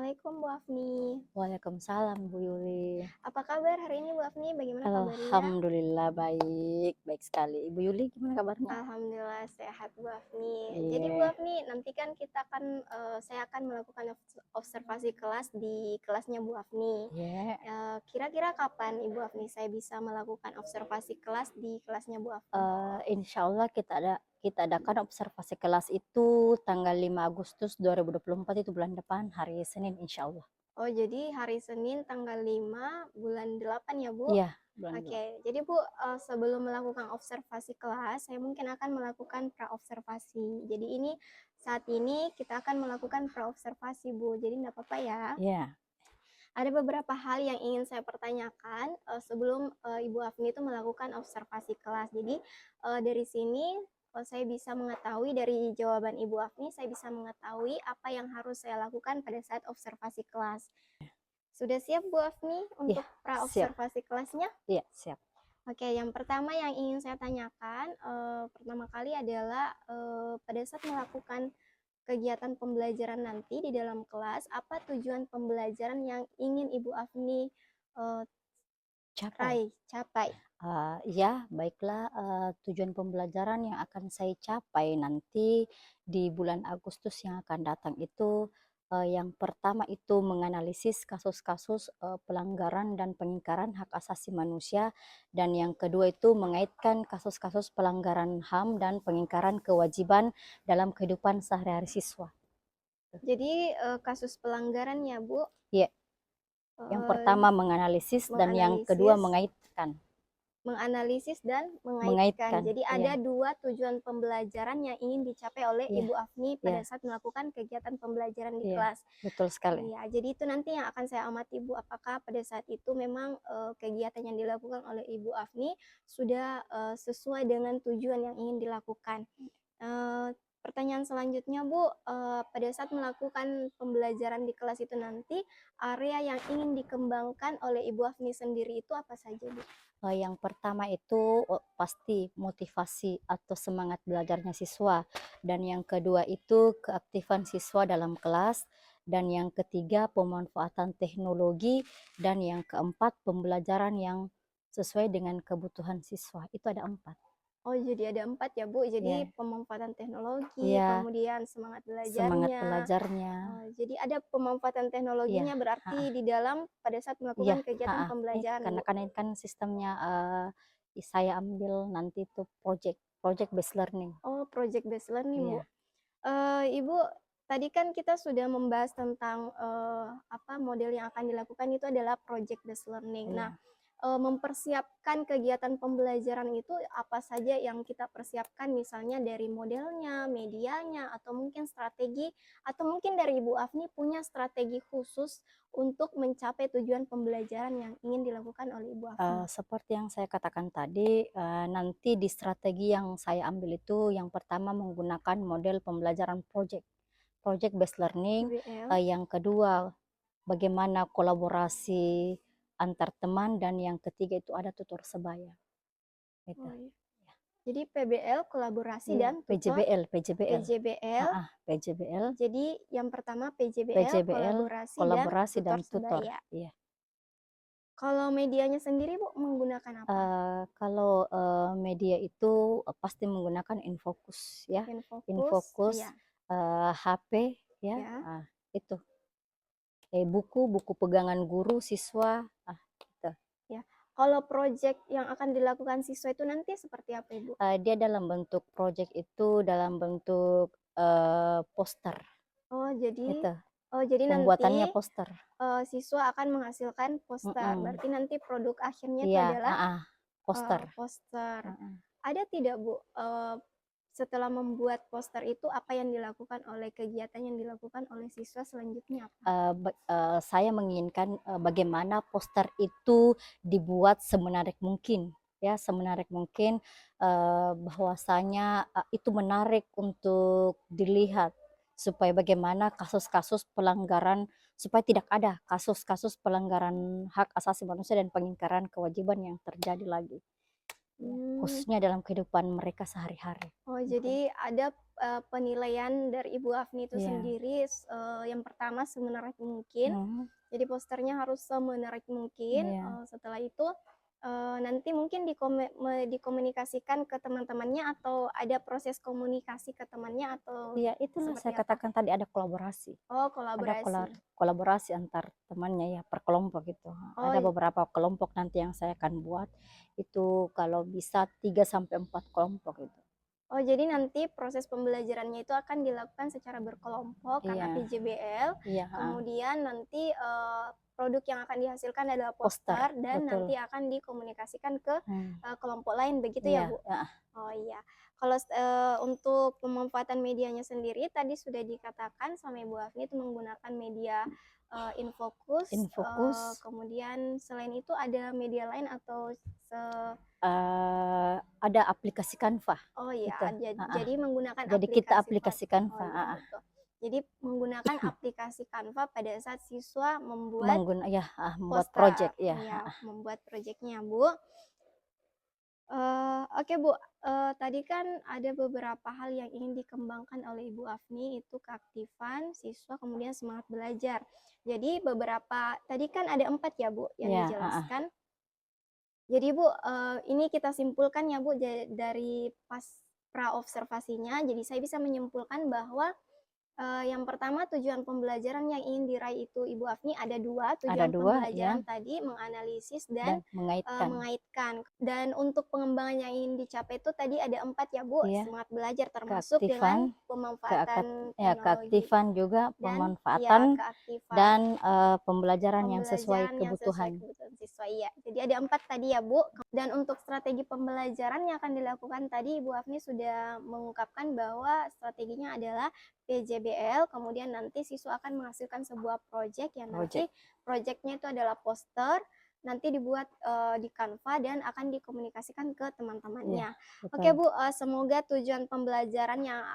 Assalamualaikum Bu Afni. Waalaikumsalam Bu Yuli. Apa kabar hari ini Bu Afni? Bagaimana kabarnya? Alhamdulillah baik, baik sekali. Ibu Yuli gimana kabarnya? Alhamdulillah sehat Bu Afni. Jadi Bu Iya, Afni, nanti kan saya akan melakukan observasi kelas di kelasnya Bu Afni. iya. Kira-kira kapan Ibu Afni saya bisa melakukan observasi kelas di kelasnya Bu Afni? Insya Allah kita adakan observasi kelas itu tanggal 5 Agustus 2024 itu bulan depan hari Senin insya Allah. Oh, jadi hari Senin tanggal 5 bulan 8 ya Bu? Iya, bulan Oke, 8. jadi Bu, sebelum melakukan observasi kelas, saya mungkin akan melakukan pra-observasi. Jadi saat ini kita akan melakukan pra-observasi Bu, jadi nggak apa-apa ya. Iya, Ada beberapa hal yang ingin saya pertanyakan sebelum Ibu Afni itu melakukan observasi kelas. Jadi dari sini saya bisa mengetahui dari jawaban Ibu Afni, saya bisa mengetahui apa yang harus saya lakukan pada saat observasi kelas. Sudah siap Bu Afni iya, untuk siap. pra-observasi kelasnya? Iya, siap. Oke, yang pertama yang ingin saya tanyakan, pertama kali adalah pada saat melakukan kegiatan pembelajaran nanti di dalam kelas, apa tujuan pembelajaran yang ingin Ibu Afni Capai. capai? Ya, baiklah, tujuan pembelajaran yang akan saya capai nanti di bulan Agustus yang akan datang itu, yang pertama itu menganalisis kasus-kasus, pelanggaran dan pengingkaran hak asasi manusia, dan yang kedua itu mengaitkan kasus-kasus pelanggaran HAM dan pengingkaran kewajiban dalam kehidupan sehari-hari siswa. Jadi kasus pelanggaran ya Bu, Ya, yang eh, pertama menganalisis dan yang kedua menganalisis menganalisis dan mengaitkan. mengaitkan, Jadi iya, ada dua tujuan pembelajaran yang ingin dicapai oleh iya, Ibu Afni iya, pada saat melakukan kegiatan pembelajaran di iya, kelas. betul sekali. Iya, jadi itu nanti yang akan saya amati Bu, apakah pada saat itu memang kegiatan yang dilakukan oleh Ibu Afni sudah sesuai dengan tujuan yang ingin dilakukan. Pertanyaan selanjutnya Bu, pada saat melakukan pembelajaran di kelas itu nanti, area yang ingin dikembangkan oleh Ibu Afni sendiri itu apa saja Bu? Yang pertama itu pasti motivasi atau semangat belajarnya siswa, dan yang kedua itu keaktifan siswa dalam kelas, dan yang ketiga pemanfaatan teknologi, dan yang keempat pembelajaran yang sesuai dengan kebutuhan siswa. Itu ada 4. Oh, jadi ada 4 ya Bu, jadi Ya, pemanfaatan teknologi, ya, kemudian semangat semangat belajarnya. belajarnya. Jadi ada pemanfaatan Iya, teknologinya berarti di dalam pada saat iya, melakukan kegiatan heeh. pembelajaran Karena Bu. kan ini kan sistemnya, saya ambil nanti itu project project based learning. Oh, project based learning Bu. Iya, Ibu, tadi kan kita sudah membahas tentang apa model yang akan dilakukan itu adalah project based learning. Nah, iya. mempersiapkan kegiatan pembelajaran itu apa saja yang kita persiapkan, misalnya dari modelnya, medianya, atau mungkin strategi, atau mungkin dari Ibu Afni punya strategi khusus untuk mencapai tujuan pembelajaran yang ingin dilakukan oleh Ibu Afni. Seperti yang saya katakan tadi, nanti di strategi yang saya ambil itu yang pertama menggunakan model pembelajaran project, project based learning, PBL. yang kedua bagaimana kolaborasi antar teman, dan yang ketiga itu ada tutor sebaya, gitu. Oh, iya. Jadi PBL kolaborasi Iya, dan tutor PJBL PJBL, PJBL. PJBL, Jadi yang pertama PJBL, PJBL, kolaborasi dan kolaborasi dan tutor tutor, sebaya. iya. Kalau medianya sendiri Bu menggunakan apa? Kalau, media itu, pasti menggunakan Infocus ya, Infocus, Infocus, ya, HP ya, ya, itu. Buku pegangan guru siswa, gitu. ya. Kalau proyek yang akan dilakukan siswa itu nanti seperti apa Ibu? Dia dalam bentuk project itu dalam bentuk, poster, Oh jadi, gitu, oh jadi pembuatannya nanti poster. siswa akan menghasilkan poster. Mhm, Berarti nanti produk akhirnya itu iya, adalah poster, poster. heeh. Ada tidak Bu, setelah membuat poster itu apa yang dilakukan oleh kegiatan yang dilakukan oleh siswa selanjutnya apa? Saya menginginkan, bagaimana poster itu dibuat semenarik mungkin, ya, semenarik mungkin, bahwasanya, itu menarik untuk dilihat, supaya bagaimana kasus-kasus pelanggaran, supaya tidak ada kasus-kasus pelanggaran hak asasi manusia dan pengingkaran kewajiban yang terjadi lagi, ya, Hmm. khususnya dalam kehidupan mereka sehari-hari, Oh, gitu. jadi ada penilaian dari Ibu Afni itu Iya. sendiri, yang pertama semenarik mungkin. Jadi posternya harus semenarik mungkin. Iya. Setelah itu nanti mungkin dikomunikasikan ke teman-temannya, atau ada proses komunikasi ke temannya, atau Iya, itulah seperti saya apa? katakan tadi ada kolaborasi. Oh, Ada kolaborasi. kolaborasi antar temannya ya, per kelompok gitu. Oh, Ada beberapa kelompok nanti yang saya akan buat, itu kalau bisa 3 sampai 4 kelompok itu. oh, jadi nanti proses pembelajarannya itu akan dilakukan secara berkelompok karena Iya. PJBL. Iya, Kemudian nanti produk yang akan dihasilkan adalah poster, poster, dan betul. nanti akan dikomunikasikan ke Hmm. kelompok lain, begitu ya, Iya, Bu? heeh. Oh iya. Kalau untuk pemanfaatan medianya sendiri tadi sudah dikatakan sama Ibu Afni itu menggunakan media Infocus. Infocus. Kemudian selain itu ada media lain atau Ada aplikasi Canva. Oh iya, Gitu, jadi menggunakan Jadi kita aplikasi aplikasi Canva, oh iya, betul. Jadi menggunakan aplikasi Canva pada saat siswa membuat membuat poster, project, ya. ya, membuat proyeknya, Bu. Oke, Bu, tadi kan ada beberapa hal yang ingin dikembangkan oleh Ibu Afni, itu keaktifan siswa, kemudian semangat belajar. Jadi tadi kan ada 4 ya, Bu, yang Ya, dijelaskan. Jadi, Bu, ini kita simpulkan ya, Bu, dari pas pra-observasinya, jadi saya bisa menyimpulkan bahwa yang pertama, tujuan pembelajaran yang ingin diraih itu Ibu Afni ada 2. Tujuan pembelajaran ya, tadi menganalisis dan mengaitkan. mengaitkan. Dan untuk pengembangan yang ingin dicapai itu tadi ada 4 ya, Bu. Iya. Semangat belajar termasuk dengan pemanfaatan teknologi keaktifan juga, dan pemanfaatan keaktifan dan pembelajaran yang sesuai kebutuhan. siswa. Iya. Jadi ada 4 tadi ya, Bu. Dan untuk strategi pembelajaran yang akan dilakukan tadi Ibu Afni sudah mengungkapkan bahwa strateginya adalah PJBL, kemudian nanti siswa akan menghasilkan sebuah proyek yang nanti proyeknya itu adalah poster, nanti dibuat di Canva dan akan dikomunikasikan ke teman-temannya. Ya, Oke, Bu, semoga tujuan pembelajaran yang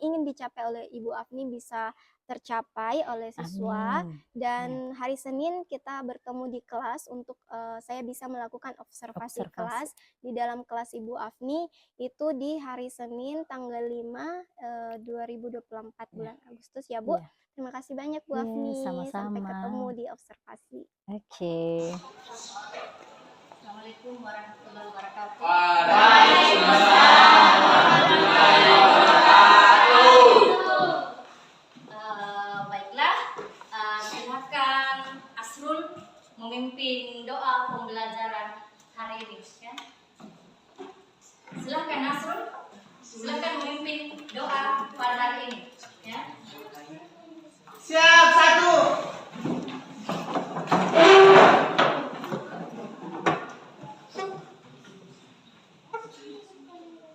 ingin dicapai oleh Ibu Afni bisa tercapai oleh siswa. Amin. Dan hari Senin kita bertemu di kelas untuk saya bisa melakukan observasi kelas di dalam kelas Ibu Afni itu di hari Senin tanggal 5 2024 bulan Agustus ya, Bu. Terima kasih banyak, Bu Afni. Sama-sama. Sampai ketemu di observasi. Oke. Assalamualaikum warahmatullahi wabarakatuh. Waalaikumsalam warahmatullahi wabarakatuh. Baiklah, silakan Asrul memimpin doa pembelajaran hari ini. Ya. Silakan Asrul, silakan memimpin doa pada hari ini. Ya. Siap, 1.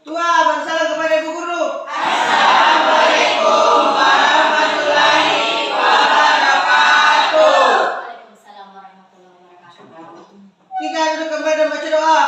Dua, bersalam kepada Ibu Guru. Assalamualaikum warahmatullahi wabarakatuh. Waalaikumsalam warahmatullahi wabarakatuh. 3, duduk kembali dan baca doa.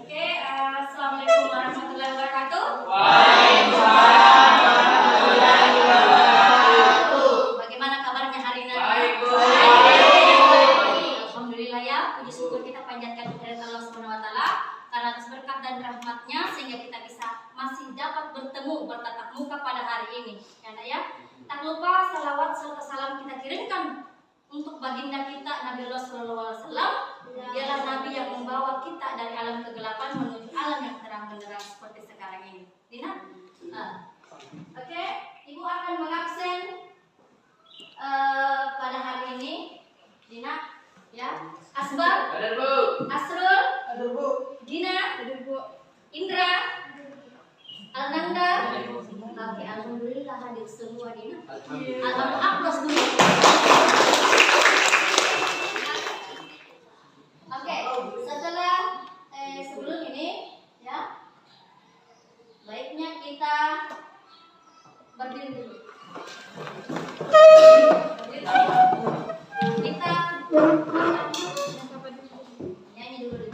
Oke, assalamualaikum warahmatullahi wabarakatuh. Waalaikumsalam warahmatullahi wabarakatuh. Bagaimana kabarnya hari ini? Baik, Bu. Alhamdulillah ya, puji syukur kita panjatkan kepada Allah Subhanahu wa taala karena atas berkat dan rahmatnya sehingga kita bisa masih dapat bertemu bertatap muka pada hari ini. Ya, Nak, ya. Tak lupa salawat serta salam kita kirimkan untuk baginda kita Nabi Allah Sallallahu Alaihi Wasallam. Dialah Nabi yang membawa kita dari alam kegelapan menuju alam yang terang benderang seperti sekarang ini. Dina? Oke, Ibu akan mengabsen pada hari ini. Dina, ya. Asbar, Hadir, Bu. Asrul, Hadir, Bu. Dina, Indra, Alnanda. Oke, alhamdulillah hadir semua, Dina. Alhamdulillah, aplaus dulu. Oke, setelah sebelum ini, ya, baiknya kita berdiri dulu. Kita nyanyi dulu.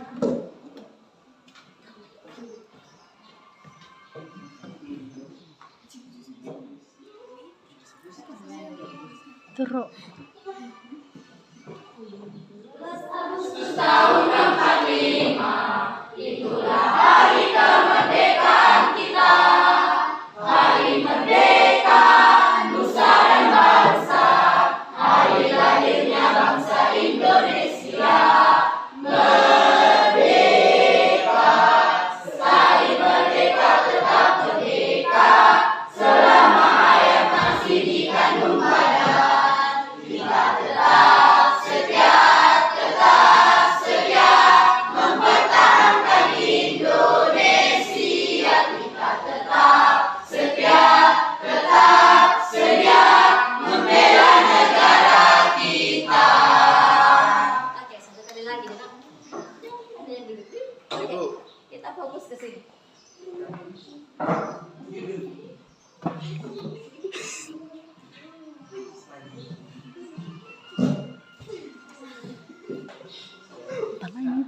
Oke, satu kali lagi Dina. Ada yang duduk. Oke, kita fokus ke sini. Oke, aplaus dulu. Kembali.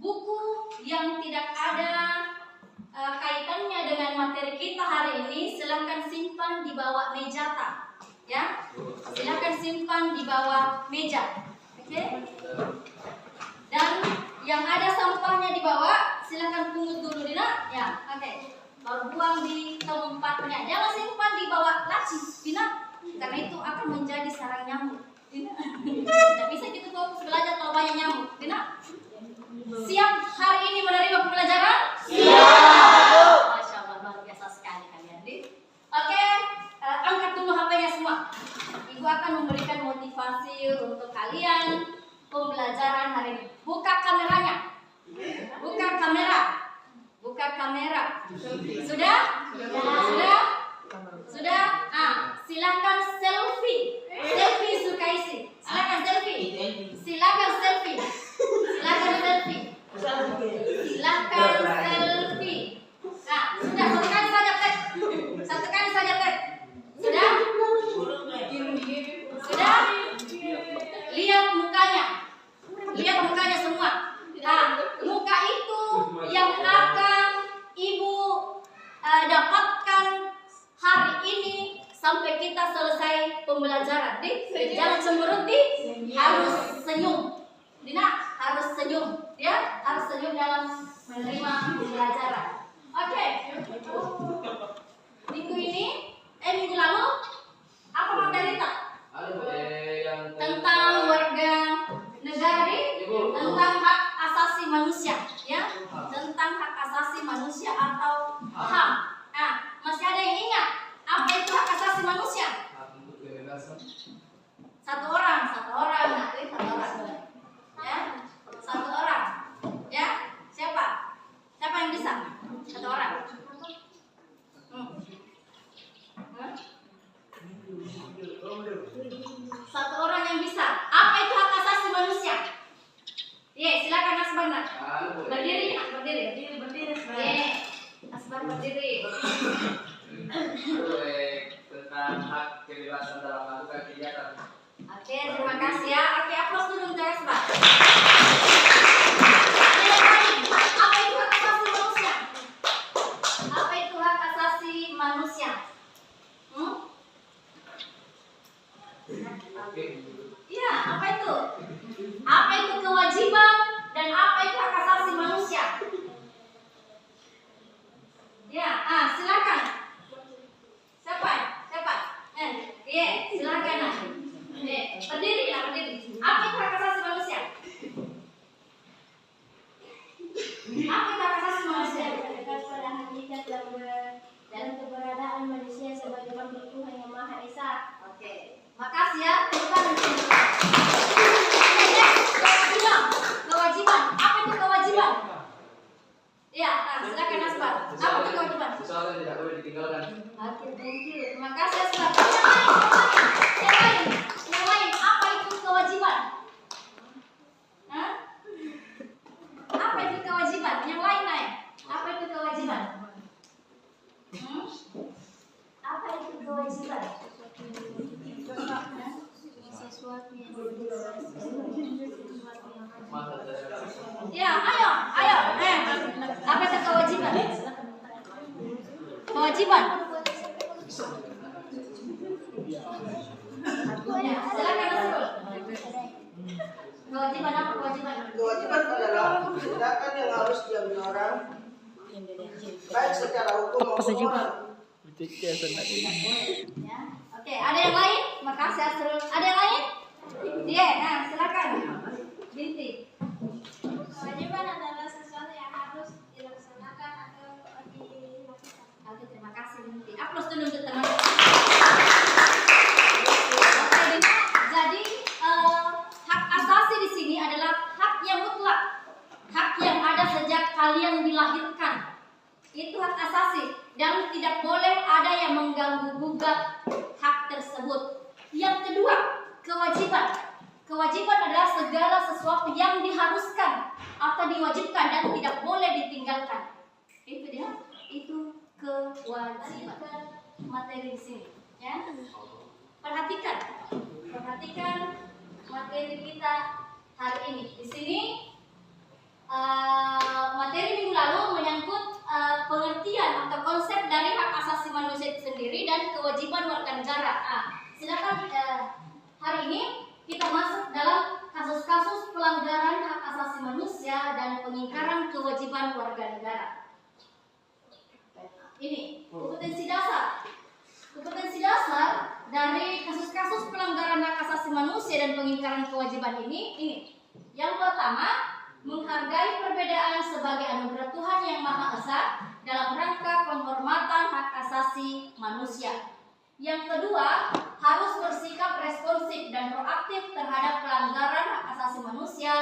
Buku yang tidak ada kaitannya dengan materi kita hari ini silakan simpan di bawah meja tak, ya. Silakan simpan di bawah meja, oke? Dan yang ada sampahnya di bawah silakan pungut dulu Dina, ya, oke. Baru buang di tempatnya. Jangan simpan di bawah laci, Dina, karena itu akan menjadi sarang nyamuk. Dina, tidak bisa kita fokus belajar kalau banyak nyamuk, Dina. Siap hari ini menerima pembelajaran? Siap. Masya Allah, luar biasa sekali kalian. Oke, angkat dulu HP-nya semua. Ibu akan memberikan motivasi untuk kalian pembelajaran hari ini. Buka kameranya. Buka kamera. Buka kamera. Sudah? Sudah? Sudah? Silakan selfie. Selfie Sukaisi. Silakan selfie. Silakan selfie. Silakan selfie. Silakan selfie. Sudah satu kali saja tag. Satu kali saja tag. Sudah? Sudah? Lihat mukanya. Lihat mukanya semua. Muka itu yang akan Ibu dapatkan hari ini sampai kita selesai pembelajaran. Jangan cemberut, harus senyum. Dina harus senyum, ya, harus senyum dalam menerima pembelajaran. Oke. Minggu lalu apa materi tak? Tentang warga negara, tentang hak asasi manusia, ya, tentang hak asasi manusia atau HAM. Masih ada yang ingat apa itu hak asasi manusia? Satu orang, ya, satu orang, ya, siapa yang bisa? Satu orang. Satu orang yang bisa. Apa itu hak asasi manusia? Silakan Asbar. Berdiri. Asbar berdiri. Tentang hak kebebasan dalam melakukan kegiatan. Oke, terima kasih ya. Oke, aplaus dulu untuk Asbar. Apa itu hak asasi manusia? Apa itu hak asasi manusia? Iya, apa itu? Apa itu kewajiban dan apa itu hak asasi manusia? Ya, silakan. Siapa? Silakan. Berdiri. Apa itu hak asasi manusia? silakan Asbar. Apa itu kewajiban? Sesuatu yang tidak boleh ditinggalkan. Oke, thank you. Terima kasih Asbar. Yang lain. Apa itu kewajiban? Hah? Apa itu kewajiban? Yang lain naik. Apa itu kewajiban? Apa itu kewajiban? Sesuatu yang ya, ayo. Apa itu kewajiban? Kewajiban. Ya, silakan Nasrul. Kewajiban apa kewajiban? Kewajiban adalah tindakan yang harus diambil orang, baik secara hukum maupun moral. Ya. Oke, ada yang lain? Makasih Asrul. Ada yang lain? Iya, nah silakan. Binti. Kewajiban adalah sesuatu yang harus dilaksanakan atau dilakukan. Oke, terima kasih Binti. Aplaus dulu untuk teman. Oke, Binti. Jadi hak asasi di sini adalah hak yang mutlak, hak yang ada sejak kalian dilahirkan. Itu hak asasi dan tidak boleh ada yang mengganggu gugat hak tersebut. Yang kedua, kewajiban. Kewajiban adalah segala sesuatu yang diharuskan atau diwajibkan dan tidak boleh ditinggalkan. Itu dia, itu kewajiban. Materi di sini, ya. Perhatikan materi kita hari ini. Di sini materi minggu lalu menyangkut pengertian atau konsep dari hak asasi manusia itu sendiri dan kewajiban warga negara. Silakan hari ini kita masuk dalam kasus-kasus pelanggaran hak asasi manusia dan pengingkaran kewajiban warga negara. Ini kompetensi dasar. Kompetensi dasar dari kasus-kasus pelanggaran hak asasi manusia dan pengingkaran kewajiban ini. Yang pertama, menghargai perbedaan sebagai anugerah Tuhan yang Maha Esa dalam rangka penghormatan hak asasi manusia. Yang kedua, harus bersikap responsif dan proaktif terhadap pelanggaran hak asasi manusia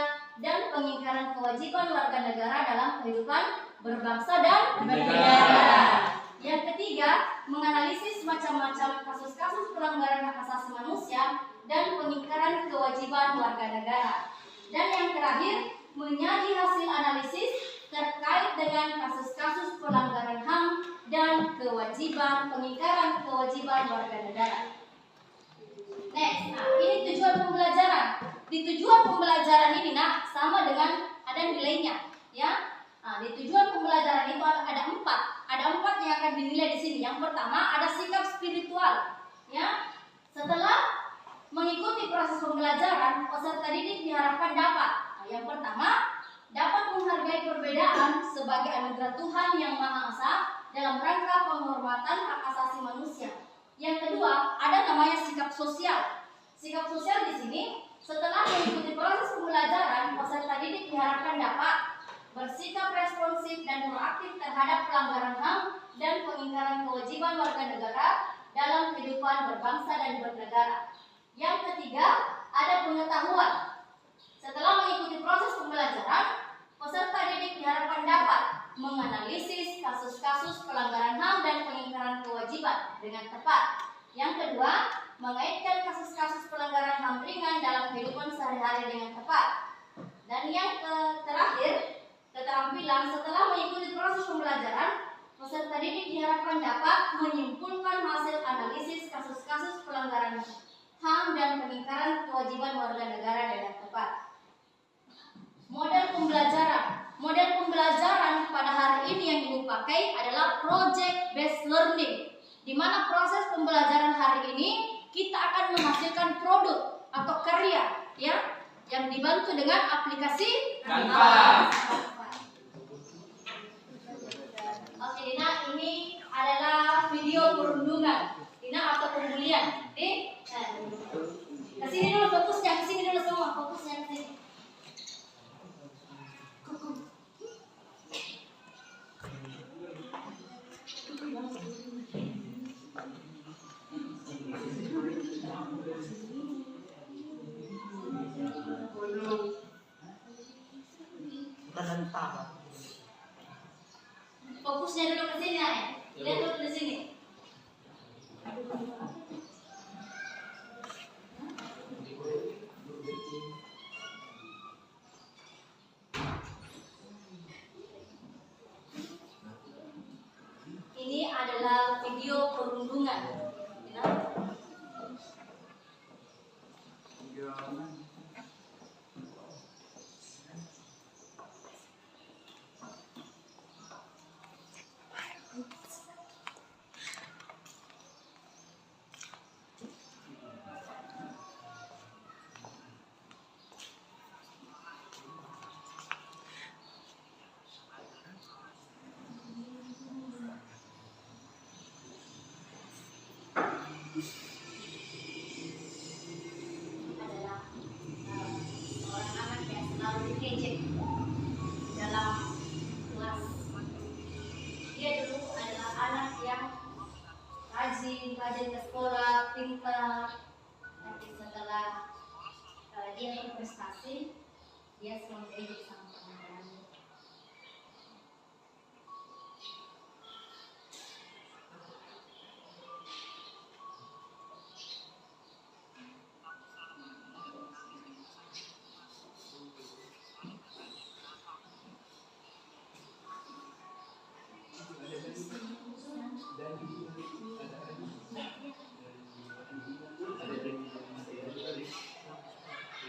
dan pengingkaran kewajiban warga negara dalam kehidupan berbangsa dan bernegara. Yang ketiga, menganalisis macam-macam kasus-kasus pelanggaran hak asasi manusia dan pengingkaran kewajiban warga negara. Dan yang terakhir, menyaji hasil analisis terkait dengan kasus-kasus pelanggaran HAM dan kewajiban pengingkaran kewajiban warga negara. Next, ini tujuan pembelajaran. Di tujuan pembelajaran ini, sama dengan ada nilainya, ya. Di tujuan pembelajaran itu ada empat yang akan dinilai di sini. Yang pertama ada sikap spiritual, ya. Setelah mengikuti proses pembelajaran, peserta didik diharapkan dapat. Yang pertama, dapat menghargai perbedaan sebagai anugerah Tuhan yang Maha Esa dalam rangka penghormatan hak asasi manusia. Yang kedua, ada namanya sikap sosial. Sikap sosial di sini, setelah mengikuti proses pembelajaran, peserta didik diharapkan dapat bersikap responsif dan proaktif terhadap pelanggaran HAM dan pengingkaran kewajiban warga negara dalam kehidupan berbangsa dan bernegara. Yang ketiga, ada pengetahuan. Setelah mengikuti proses pembelajaran, peserta didik diharapkan dapat menganalisis kasus-kasus pelanggaran HAM dan pengingkaran kewajiban dengan tepat. Yang kedua, mengaitkan kasus-kasus pelanggaran HAM ringan dalam kehidupan sehari-hari dengan tepat. Dan yang terakhir, keterampilan. Setelah mengikuti proses pembelajaran, peserta didik diharapkan dapat menyimpulkan hasil analisis kasus-kasus pelanggaran HAM dan pengingkaran kewajiban warga negara dengan tepat. Model pembelajaran pada hari ini yang ibu pakai adalah project based learning, di mana proses pembelajaran hari ini kita akan menghasilkan produk atau karya, ya, yang dibantu dengan aplikasi Canva. Oke, Dina, ini adalah video perundungan, Dina, atau pembulian. Kesini dulu fokusnya, kesini dulu semua fokusnya kesini. Fokusnya dulu ke sini, ya. Lihat dulu di sini. Ini adalah video perundungan. Ya. Adalah seorang anak yang selalu dikejek dalam kelas. Dia dulu adalah anak yang rajin ke sekolah, pintar. Nanti setelah dia berprestasi, dia selalu diejek sama teman-temannya.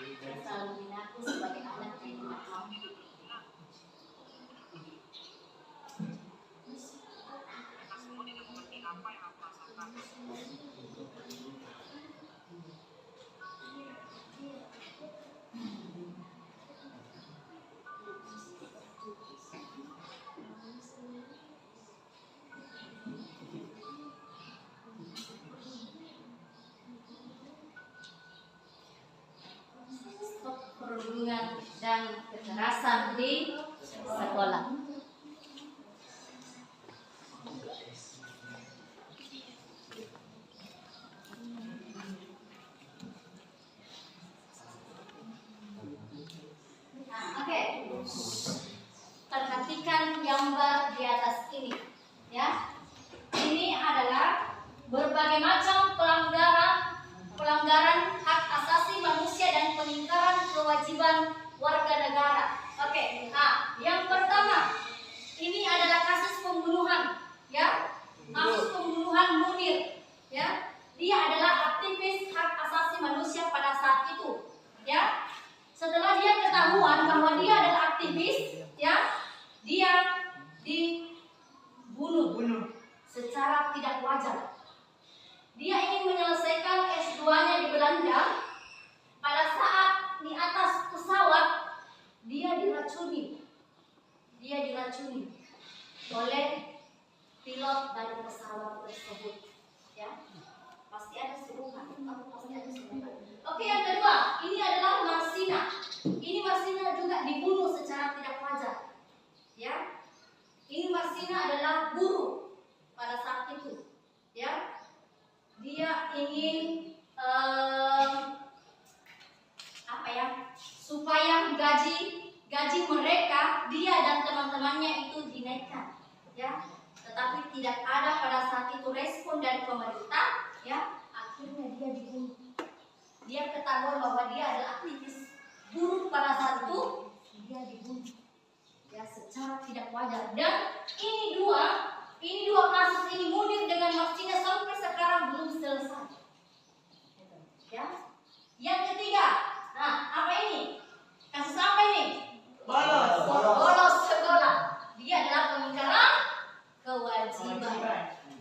Dia selalu mengaku sebagai anak yang tidak mampu. Stop perundungan dan kekerasan di sekolah. Nah, oke. Perhatikan gambar di atas ini, ya. Ini adalah berbagai macam pelanggaran hak asasi manusia dan pengingkaran kewajiban warga negara. Oke. Nah, yang pertama, ini adalah kasus pembunuhan, ya. Kasus pembunuhan Munir, ya. Dia adalah aktivis hak asasi manusia pada saat itu, ya. Setelah dia ketahuan bahwa dia adalah aktivis, ya, dia dibunuh secara tidak wajar. Dia ingin menyelesaikan S2-nya di Belanda. Pada saat di atas pesawat, dia diracuni oleh pilot dari pesawat tersebut, ya. Pasti ada seruan. Oke, yang kedua, ini adalah Marsina. Ini Marsina juga dibunuh secara tidak wajar, ya. Ini Marsina adalah guru pada saat itu, ya. Dia ingin supaya gaji mereka, dia dan teman-temannya itu dinaikkan, ya. Tetapi tidak ada pada saat itu respon dari pemerintah, ya. Akhirnya dia dibunuh. Dia ketahuan bahwa dia adalah aktivis buruh pada saat itu, dia dibunuh, ya, secara tidak wajar. Dan ini dua kasus ini, Munir dengan Marsina, sampai sekarang belum selesai, ya. Yang ketiga, nah, apa ini? Kasus apa ini? Bolos sekolah. Dia adalah pengingkaran kewajiban.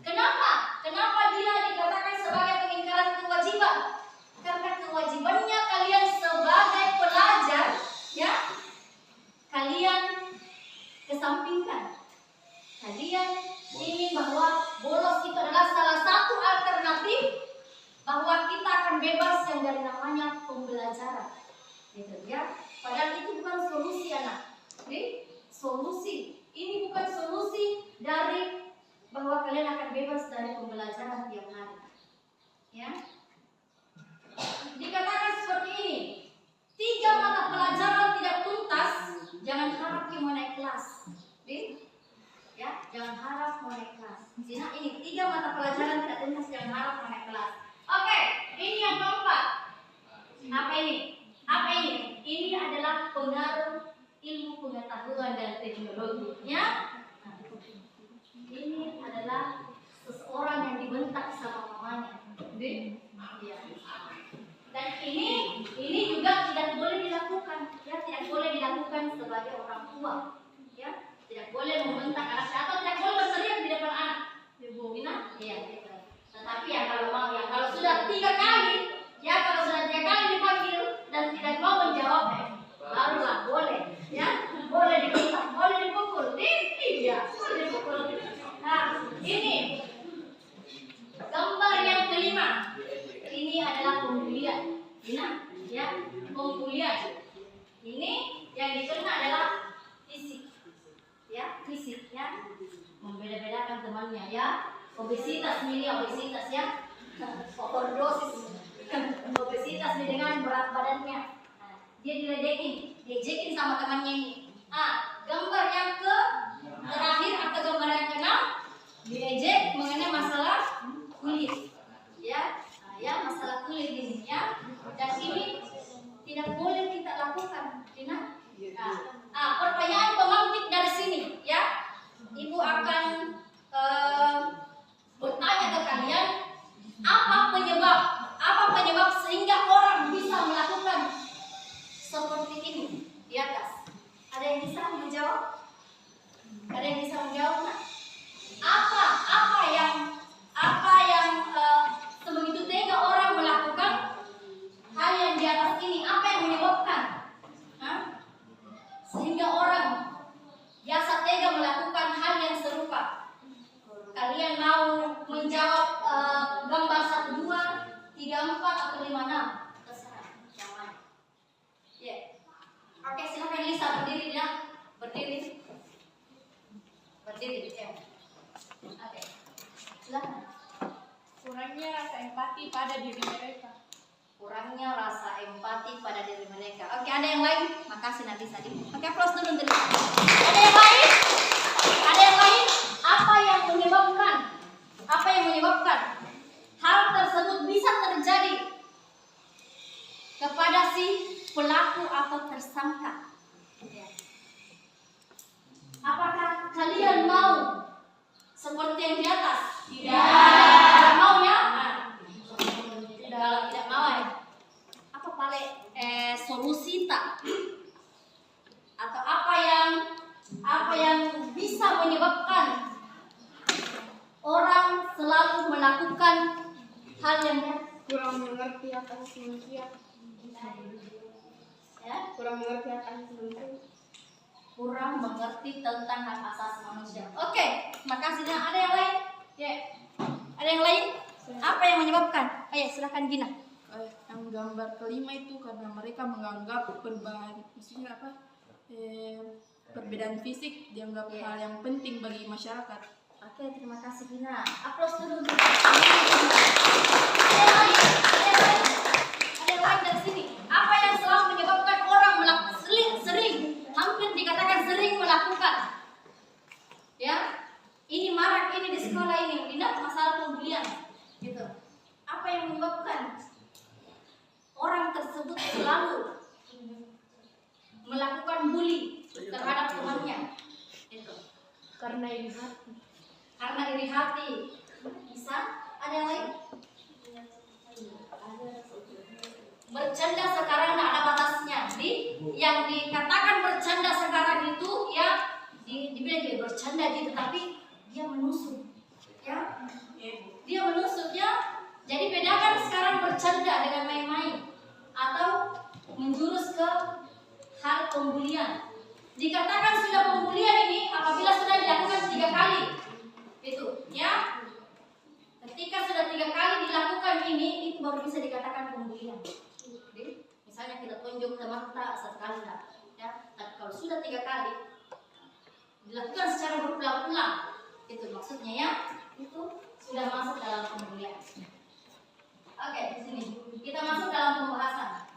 Kenapa dia dikatakan sebagai pengingkaran kewajiban? Karena kewajibannya kalian sebagai pelajar, ya, kalian kesampingkan. Kalian ingin bahwa bolos itu adalah salah satu alternatif bahwa kita akan bebas yang dari namanya pembelajaran, gitu, ya. Padahal itu bukan solusi, anak. Solusi ini bukan solusi dari bahwa kalian akan bebas dari pembelajaran tiap hari, ya. Dikatakan seperti ini, 3 mata pelajaran tidak tuntas, jangan harap kamu naik kelas, ya. Jangan yang harap mau naik kelas. Nah, ini 3 mata pelajaran tidak tuntas yang harap mau naik kelas. Oke, ini yang keempat. Apa ini? Apa ini? Ini adalah pengaruh ilmu pengetahuan dan teknologi. Ya? Nah, ini adalah seseorang yang dibentak sama mamanya. Ya. Dan ini juga tidak boleh dilakukan. Ya, tidak boleh dilakukan sebagai orang tua. Ya, tidak boleh membentak anak atau tidak boleh berteriak di depan anak. Iya, gitu. Tetapi ya kalau sudah 3 kali, ya kalau sudah 3 kali dipanggil dan tidak mau menjawab, barulah boleh. Ya, boleh dibentak, boleh dipukul, ya, boleh dipukul. Nah, ini gambar yang kelima. Ini adalah pembulian. Ya, pembulian. Ini yang dikena adalah fisik. Ya, fisik ya. Membeda-bedakan temannya ya. Obesitas ya. Overdosis. Obesitas nih dengan berat badannya. Nah, dia diledekin sama temannya ini. Gambar yang terakhir atau gambar yang keenam diejek mengenai masalah kulit. Ya. Ya, masalah kulit ini ya. Dan ini tidak boleh kita lakukan. Pertanyaan pemantik dari sini ya. Ibu akan bertanya ke kalian, apa penyebab sehingga orang bisa melakukan seperti ini di atas? Ada yang bisa menjawab? Ada yang bisa menjawab? Apa yang sebegitu tega orang melakukan hal yang di atas ini? Apa yang menyebabkan sehingga orang biasa tega melakukan hal yang serupa? Kalian mau menjawab gambar 1, 2, 3, 4 atau 5, 6? Terserah. Yang mana? Ya. Oke, silakan Lisa berdiri ya. Berdiri. Oke. Silakan. Kurangnya rasa empati pada diri mereka. Kurangnya rasa empati pada diri mereka. Oke, ada yang lain? Makasih Nabi Sadi. Oke, applause dulu untuk Lisa. Ada yang lain? Apa yang menyebabkan hal tersebut bisa terjadi kepada si pelaku atau tersangka? Ya. Apakah kalian mau seperti yang di atas? Tidak mau ya? Kalau tidak mau ya, apa paling solusi tak? Atau apa yang bisa menyebabkan orang selalu melakukan hal yang Kurang mengerti akan manusia. ya, Kurang mengerti akan manusia. kurang mengerti tentang hak asasi manusia. Oke, makasih. Nah, ada yang lain? Ya, ada yang lain? Apa yang menyebabkan? Ayo, silakan Gina. Yang gambar kelima itu karena mereka menganggap perbedaan fisik dianggap hal yang penting bagi masyarakat. Oke, terima kasih Gina. Aplaus dulu. Ada yang lain? Ada yang lain dari sini. Apa yang selalu menyebabkan orang sering, hampir dikatakan sering melakukan? Ya, ini marak ini di sekolah ini. Tidak masalah pembulian. Gitu. Apa yang menyebabkan orang tersebut selalu melakukan bully terhadap temannya? Itu. Karena iri hati. Karena iri hati. Bisa? Ada yang lain? Bercanda sekarang tidak ada batasnya. Yang dikatakan bercanda sekarang itu ya dibilang dia bercanda gitu, tapi dia menusuk. Ya, dia menusuk ya. Jadi bedakan sekarang bercanda dengan main-main atau menjurus ke hal pembulian. Dikatakan sudah pembulian ini apabila sudah dilakukan 3 kali. Itu ya. Ketika sudah 3 kali dilakukan ini, itu baru bisa dikatakan pembulian. Jadi, misalnya kita tunjuk teman kita sekali enggak, ya. Tapi kalau sudah 3 kali dilakukan secara berulang-ulang, itu maksudnya ya, itu sudah masuk dalam pembulian. Oke, di sini kita masuk dalam pembahasan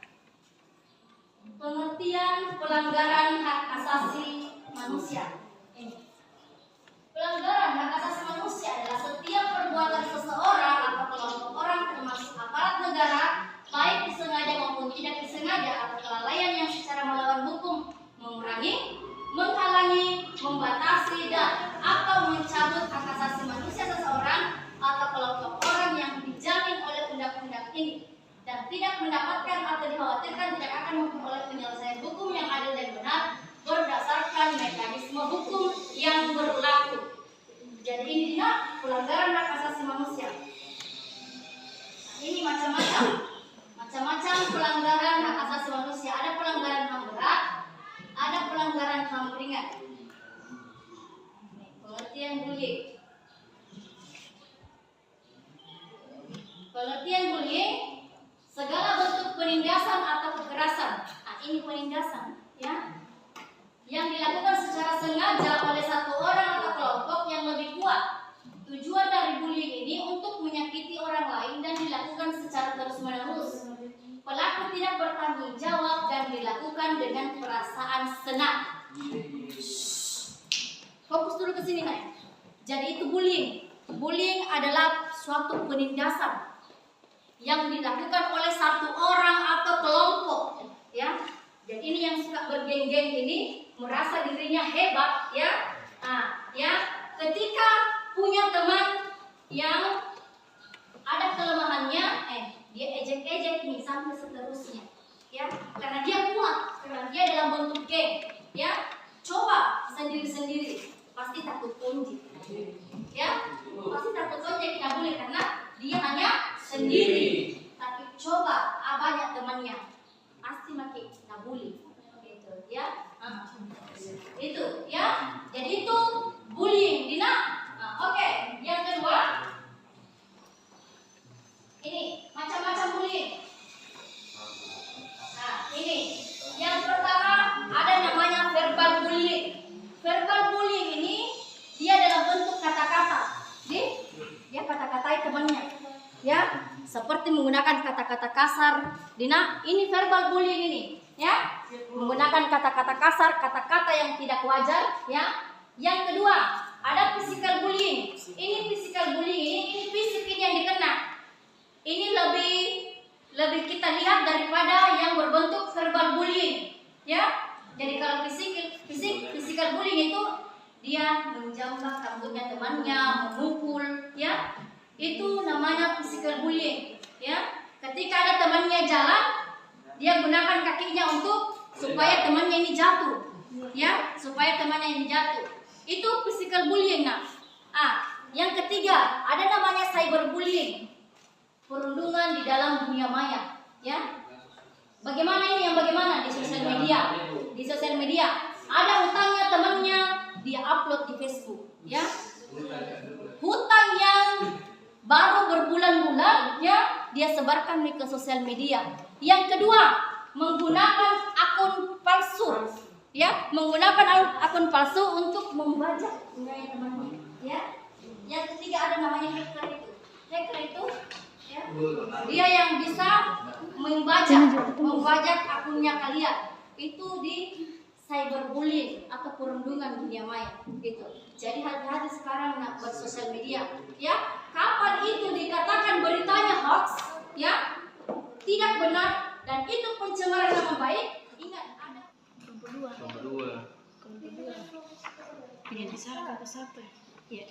pengertian pelanggaran hak asasi manusia. Ini pelanggaran dan tidak mendapatkan atau dikhawatirkan tidak akan memperoleh penyelesaian hukum yang adil dan benar berdasarkan mekanisme hukum yang berlaku. Jadi ini tidak pelanggaran hak asasi manusia. Ini macam-macam pelanggaran hak asasi manusia. Ada pelanggaran HAM berat, ada pelanggaran HAM ringan. Pengertian bullying. Pengertian bullying, segala bentuk penindasan atau kekerasan. Nah, ini penindasan, ya, yang dilakukan secara sengaja oleh satu orang atau kelompok yang lebih kuat. Tujuan dari bullying ini untuk menyakiti orang lain dan dilakukan secara terus-menerus. Pelaku tidak bertanggung jawab dan dilakukan dengan perasaan senang. Fokus dulu ke sini, Nay. Jadi itu bullying. Bullying adalah suatu penindasan yang dilakukan oleh satu orang atau kelompok, ya. Jadi ini yang suka bergeng-geng ini merasa dirinya hebat, ya. Ya, ketika punya teman yang ada kelemahannya, dia ejek-ejek nih sampai seterusnya, ya. Karena dia kuat, karena dia dalam bentuk geng, ya. Coba sendiri-sendiri, pasti takut tonjek, ya. Pasti takut tonjek, nggak boleh karena dia hanya sendiri. Tapi coba banyak temannya, pasti makin nabuli, gitu, ya. Itu, ya. Jadi itu bullying, Dina. Oke. Yang kedua, ini macam-macam bullying. Ini yang pertama ada namanya verbal bullying. Verbal bullying ini dia dalam bentuk kata-kata. Dia kata-katai temannya, ya, seperti menggunakan kata-kata kasar. Dina, ini verbal bullying ini, ya, menggunakan kata-kata kasar, kata-kata yang tidak wajar, ya. Yang kedua ada physical bullying. Ini physical bullying ini fisik ini yang dikena. Ini lebih kita lihat daripada yang berbentuk verbal bullying, ya. Jadi kalau physical bullying itu dia menjambak rambutnya temannya, memukul, ya. Itu namanya physical bullying, ya. Ketika ada temannya jalan, dia gunakan kakinya supaya temannya ini jatuh, ya, supaya temannya ini jatuh. Itu physical bullying. Yang ketiga ada namanya cyberbullying, perundungan di dalam dunia maya, ya. Bagaimana ini? Yang bagaimana? Di sosial media ada hutangnya temannya, dia upload di Facebook, ya. Hutang yang baru berbulan-bulan, ya, dia sebarkan ke sosial media. Yang kedua, menggunakan akun palsu, ya, menggunakan akun palsu untuk membajak gaya temannya, ya. Yang ketiga ada namanya hacker itu, ya, dia yang bisa membajak akunnya kalian. Itu di cyberbullying atau perundungan dunia maya, gitu. Jadi hati-hati sekarang nak buat sosial media, ya. Kapan itu dikatakan beritanya hoax, ya, tidak benar, dan itu pencemaran nama baik, ingat ada kedua. Ini disarankan ke siapa? Ya.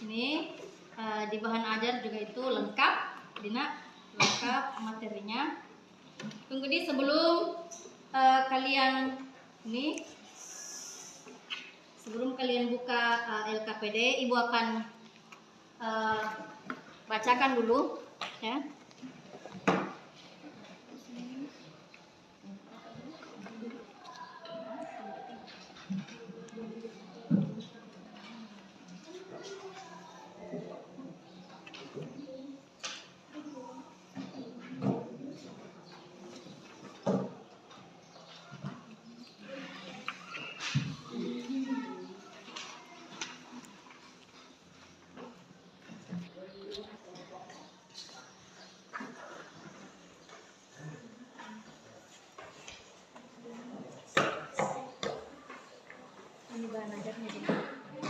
Ini di bahan ajar juga itu lengkap, Dina, lengkap materinya. Tunggu di sebelum kalian buka LKPD, Ibu akan bacakan dulu, ya.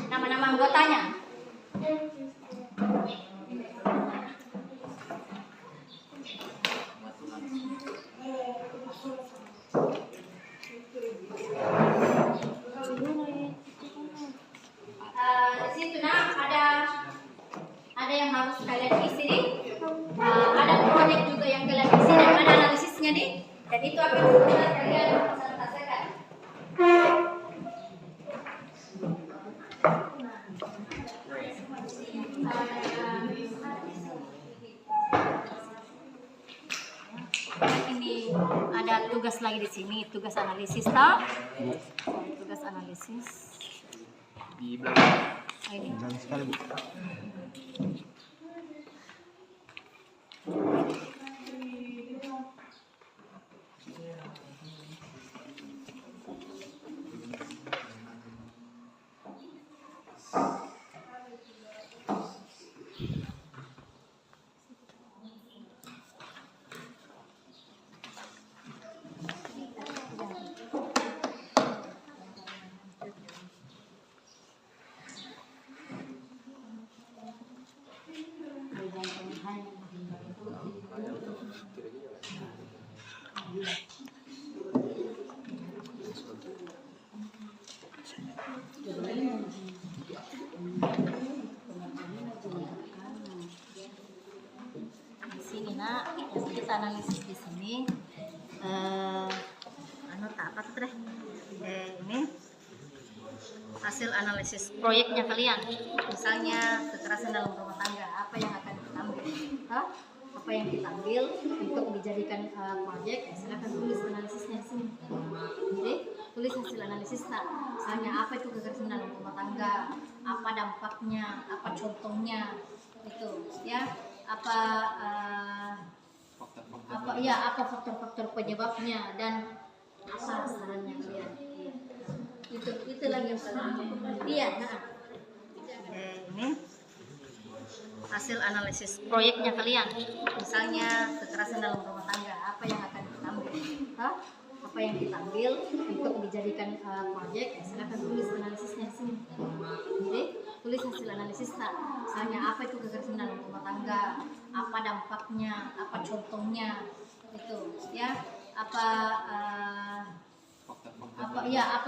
Nama-nama anggotanya. Di situ ada yang harus kalian tugas lagi di sini, tugas analisis toh. Tugas analisis. Di belakang. Ini. Jangan sekali, Bu. Di sini nak, yang kita analisis di sini, apa tuh deh? Ini hasil analisis proyeknya kalian. Misalnya kekerasan dalam rumah tangga, apa yang akan kita ambil? Apa yang kita ambil untuk dijadikan proyek? Silakan tulis analisisnya di sini. Oke, tulis hasil analisisnya. Misalnya apa itu kekerasan dalam rumah tangga? Apa dampaknya? Apa contohnya? Itu ya. Apa faktor-faktor penyebabnya dan apa sarannya kalian? Itu lagi yang paling ini hasil analisis proyeknya kalian. Misalnya kekerasan dalam rumah tangga, apa yang akan kita ambil? Apa yang kita ambil untuk dijadikan proyek? Silakan tulis analisisnya di sini. Oke, tulis hasil analisisnya. Misalnya apa itu kekerasan dalam rumah tangga? Apa dampaknya? Apa contohnya? Itu ya. Apa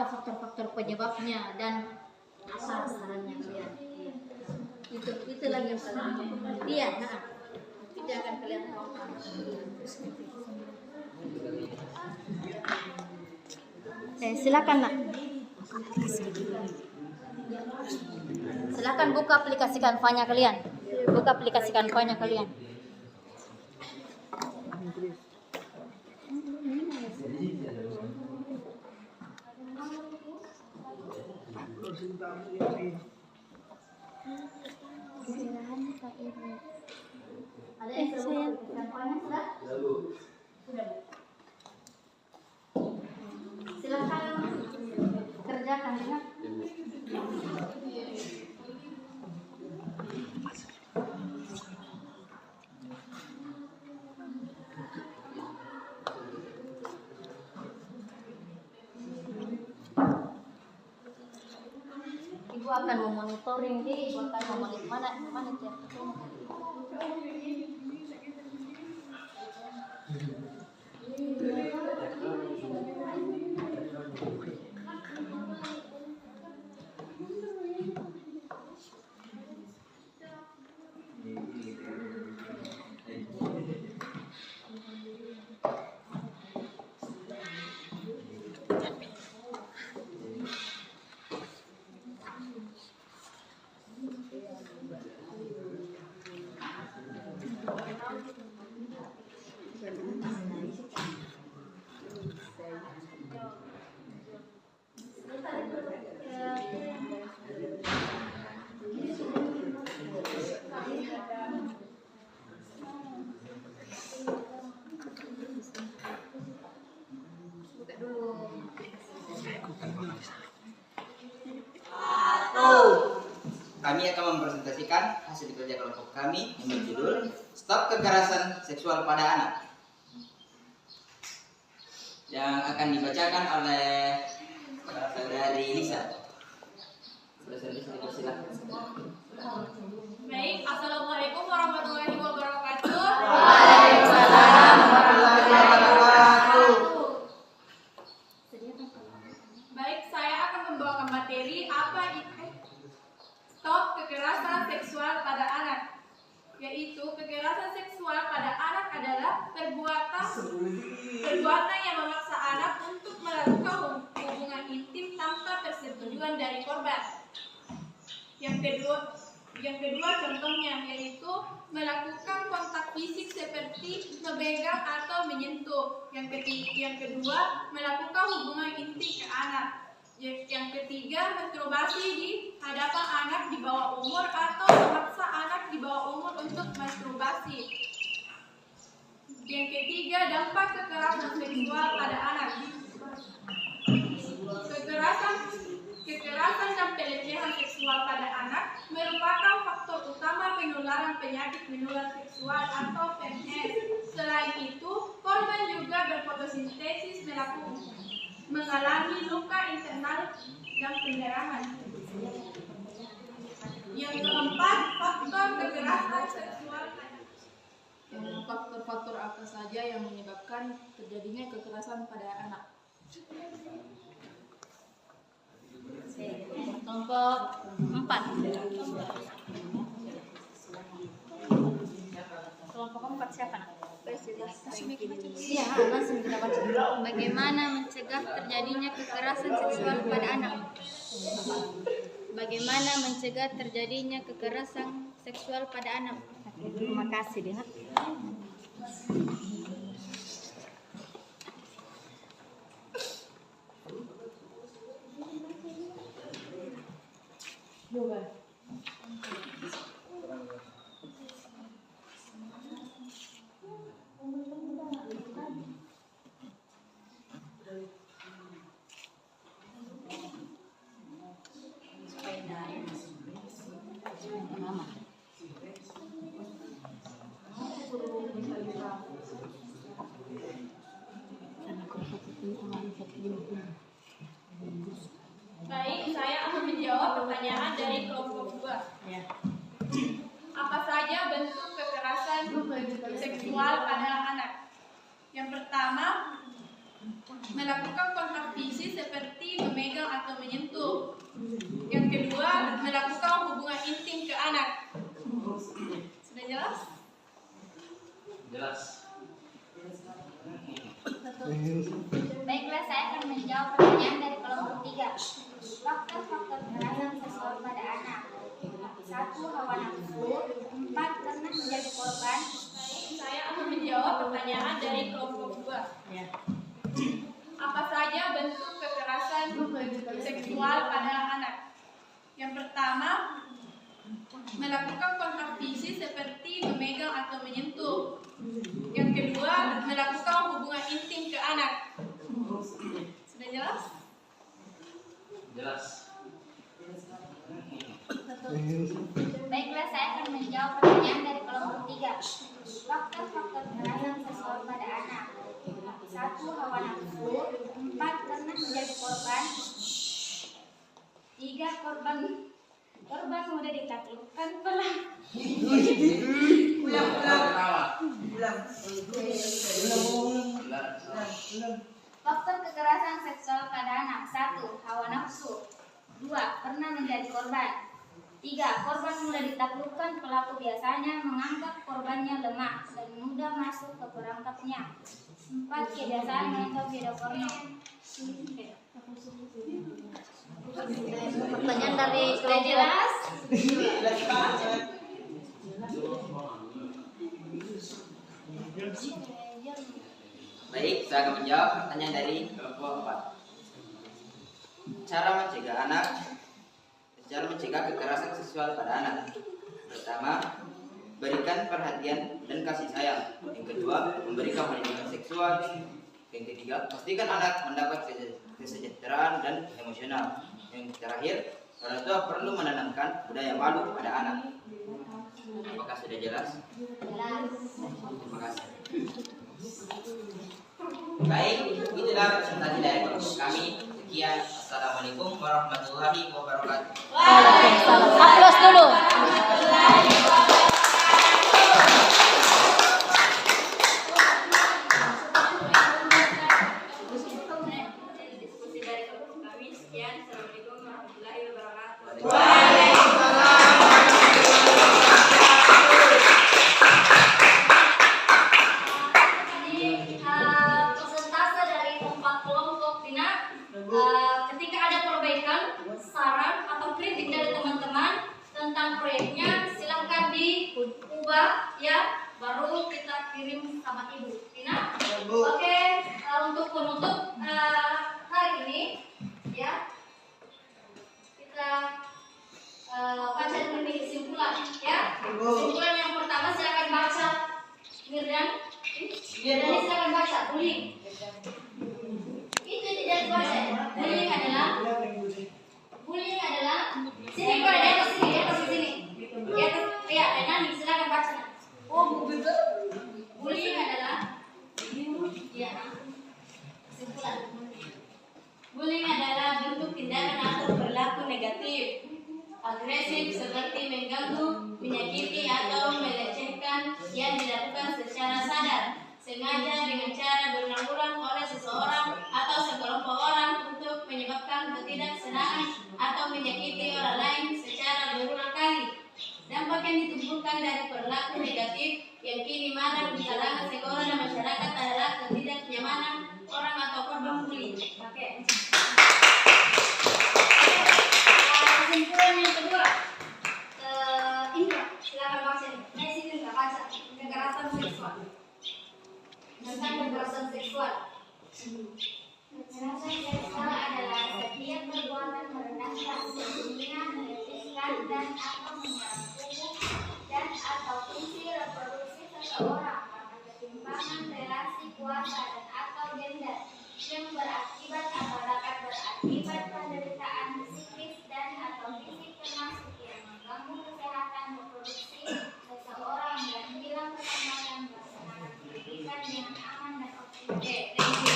faktor-faktor penyebabnya dan apa sarannya kalian? Itu lagi yang paling itu akan kalian tahu. Silakan nak. Silakan buka aplikasi Canva-nya kalian. Buka aplikasi Canva-nya kalian. Ada yang sayang. Silakan kerjakan ya. Ibu akan memonitoring dia, ibu akan memonitor mana tiap ketemu. Kami akan mempresentasikan hasil kerja kelompok kami yang berjudul Stop Kekerasan Seksual pada Anak, yang akan dibacakan oleh saudari Lisa. Saudari Lisa, dipersilakan. Baik, assalamualaikum warahmatullahi wabarakatuh. Waalaikumsalam warahmatullahi wabarakatuh. Baik, saya akan membawakan materi apa itu Stop Kekerasan Seksual pada Anak, yaitu kekerasan seksual pada anak adalah perbuatan yang memaksa anak untuk melakukan hubungan intim tanpa persetujuan dari korban. Yang Yang kedua contohnya yaitu melakukan kontak fisik seperti memegang atau menyentuh. Yang kedua melakukan hubungan intim ke anak. Yang ketiga masturbasi di hadapan anak di bawah umur atau memaksa anak di bawah umur untuk masturbasi. Yang ketiga dampak kekerasan seksual pada anak. Kekerasan dan pelecehan seksual pada anak merupakan faktor utama penularan penyakit menular seksual atau PMS. Selain itu, korban juga berfotosintesis mengalami luka internal dan pendarahan. Yang keempat, faktor kekerasan seksual. Faktor-faktor apa saja yang menyebabkan terjadinya kekerasan pada anak? Kelompok 4. Kelompok 4 siapa? Ya, langsung kita baca. Bagaimana mencegah terjadinya kekerasan seksual pada anak? Bagaimana mencegah terjadinya kekerasan seksual pada anak? Terima kasih, Dina. Baik, saya akan menjawab pertanyaan dari kelompok 2. Apa saja bentuk kekerasan seksual pada anak? Yang pertama, melakukan kontak fisik seperti memegang atau menyentuh. Yang kedua, melakukan hubungan intim ke anak. Sudah jelas? Jelas. Baiklah, saya akan menjawab pertanyaan dari kelompok 3. Faktor-faktor kekerasan seksual pada anak. 1. Hawa nafsu. 4. Karena menjadi korban. Saya akan menjawab pertanyaan dari kelompok 2. Apa saja bentuk kekerasan seksual pada anak? Yang pertama, melakukan kontak fisik seperti memegang atau menyentuh. Yang kedua, melakukan hubungan intim ke anak. Sudah jelas? Jelas. Baiklah, saya akan menjawab pertanyaan dari kelompok 3. Faktor-faktor kekerasan seksual pada anak. 1. Hawa nafsu. 4. Karena menjadi korban. 3. Korban mudah ditaklukkan pelaku. Faktor kekerasan seksual pada anak. 1. Hawa nafsu. 2. Pernah menjadi korban. 3. Korban mudah ditaklukkan pelaku biasanya menganggap korbannya lemah dan mudah masuk ke perangkapnya. 4. Kebiasaan menonton video porno. Pertanyaan dari Sudah jelas? Jelas banget. Baik, saya akan menjawab pertanyaan dari kelompok 4. Cara mencegah kekerasan seksual pada anak. Pertama, berikan perhatian dan kasih sayang. Yang kedua, memberikan pendidikan seksual. Yang ketiga, pastikan anak mendapat kesejahteraan dan emosional. Yang terakhir, orang tua perlu menanamkan budaya malu pada anak. Apakah sudah jelas? Terima kasih. Baik, itulah presentasi dari kelompok kami. Sekian, assalamualaikum warahmatullahi wabarakatuh. Aplaus dulu. Diskusi dari kelompok kami. Sekian, assalamualaikum warahmatullahi wabarakatuh. Persentase dari 4 kelompok Dina, ketika ada perbaikan, saran atau kritik dari teman-teman tentang proyeknya, berubah ya, baru kita kirim sama ibu. Ina? Oke, untuk penutup hari ini ya, kita baca dulu nih kesimpulan ya. Kesimpulan yang pertama silakan baca. Mirdan, silakan baca. Bullying. Itu tidak dibaca. Bullying adalah sini kau di atas sini. Di atas, ya, Nani silakan baca. Oh, betul. Bullying adalah ya. Kesimpulan. Bullying adalah bentuk tindakan atau perilaku negatif, agresif seperti mengganggu, menyakiti atau melecehkan yang dilakukan secara sadar, sengaja dengan cara berulang-ulang oleh seseorang atau sekelompok orang untuk menyebabkan ketidaksenangan atau menyakiti orang lain secara berulang kali. Dampak yang ditimbulkan dari perilaku negatif yang kini marak di kalangan sekolah dan masyarakat adalah ketidaknyamanan orang atau korban bullying. Oke. Kesimpulan yang kedua, Indra, silakan baca. Sini nggak baca. Kekerasan seksual. Tentang kekerasan seksual. Kekerasan seksual adalah setiap perbuatan merendahkan, menghina, melecehkan, dan atau menyerang tubuh dan atau fungsi reproduksi seseorang karena ketimpangan relasi kuasa dan atau gender yang berakibat atau dapat berakibat penderitaan psikis dan atau fisik termasuk yang mengganggu kesehatan reproduksi seseorang dan hilang kesempatan melaksanakan pendidikan dengan aman dan optimal. Oke, thank you.